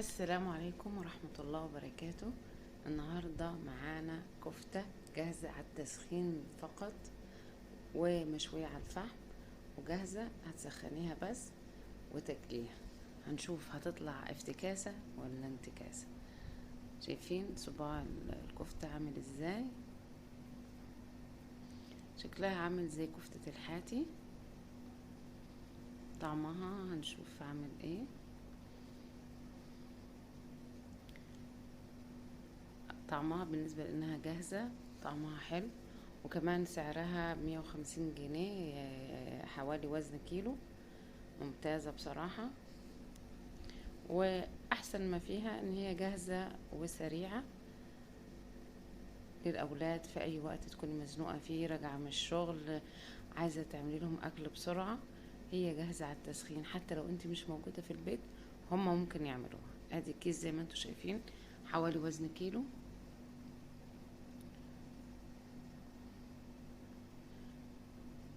السلام عليكم ورحمة الله وبركاته. النهاردة معانا كفتة جاهزة على التسخين فقط، ومشوية على الفحم وجاهزة. هتسخنيها بس وتاكليها. هنشوف هتطلع افتكاسة ولا انتكاسة. شايفين صباع الكفتة عامل ازاي؟ شكلها عامل زي كفتة الحاتي. طعمها هنشوف عامل ايه. طعمها بالنسبة لانها جاهزة طعمها حلو، وكمان سعرها 150 جنيه، حوالي وزن كيلو. ممتازة بصراحة، واحسن ما فيها ان هي جاهزة وسريعة للاولاد في اي وقت تكوني مزنوقة فيه، راجعة من الشغل عايزة تعملي لهم اكل بسرعة. هي جاهزة على التسخين، حتى لو انت مش موجودة في البيت هما ممكن يعملوها. ادي الكيس زي ما انتوا شايفين حوالي وزن كيلو،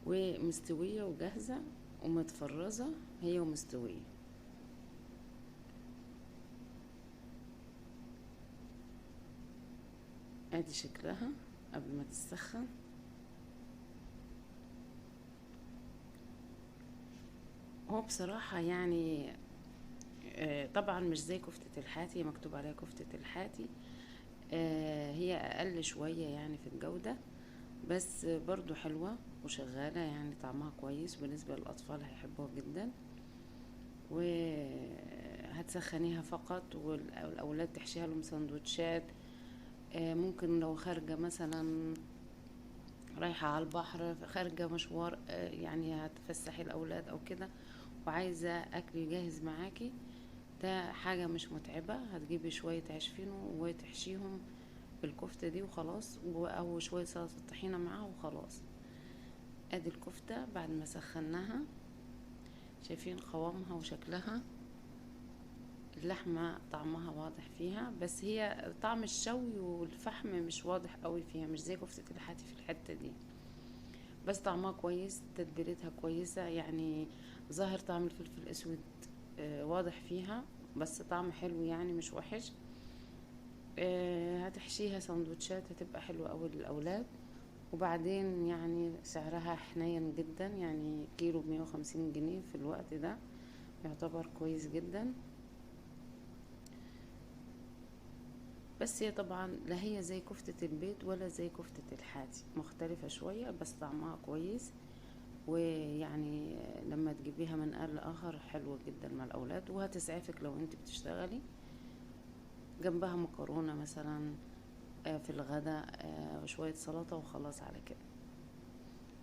ومستوية وجاهزة ومتفرزة هي ومستوية. ادي شكلها قبل ما تسخن. هو بصراحة يعني طبعا مش زي كفتة الحاتي، هي مكتوب عليها كفتة الحاتي. هي اقل شوية يعني في الجودة، بس برضو حلوة وشغالة، يعني طعمها كويس بالنسبة للأطفال هيحبوها جدا. وهتسخنيها فقط، والأولاد تحشيها لهم سندوتشات. ممكن لو خارجة مثلا رايحة على البحر، خارجة مشوار، يعني هتفسحي الأولاد أو كده وعايزة أكل جاهز معاكي، ده حاجة مش متعبة. هتجيبي شوية عيش فينو وتحشيهم بالكفتة دي وخلاص، أو شوية سلطة طحينة معاها وخلاص. ادي الكفتة بعد ما سخناها، شايفين قوامها وشكلها. اللحمة طعمها واضح فيها، بس هي طعم الشوي والفحم مش واضح قوي فيها، مش زي كفتة الحاتي في الحتة دي. بس طعمها كويس، تتبيلتها كويسة، يعني ظاهر طعم الفلفل الاسود واضح فيها، بس طعم حلو يعني مش وحش. هتحشيها سندوتشات هتبقى حلوة اوي للاولاد. وبعدين يعني سعرها حنين جدا، يعني كيلو ب150 جنيه في الوقت ده، يعتبر كويس جدا. بس هي طبعا لا هي زي كفتة البيت ولا زي كفتة الحاتي، مختلفة شوية، بس طعمها كويس. ويعني لما تجيبيها من قال لآخر حلوة جدا مع الأولاد، وهتسعفك لو انت بتشتغلي. جنبها مكرونة مثلا في الغداء، شوية سلطة وخلاص على كده،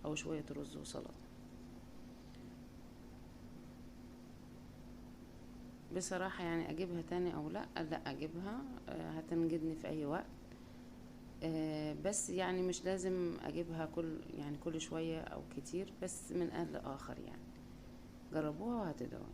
أو شوية رز وسلطة. بصراحة يعني أجيبها تاني أو لأ؟ لأ أجيبها، هتنجدني في أي وقت. بس يعني مش لازم أجيبها كل شوية أو كتير، بس من قال لآخر يعني. جربوها وهتدعوا.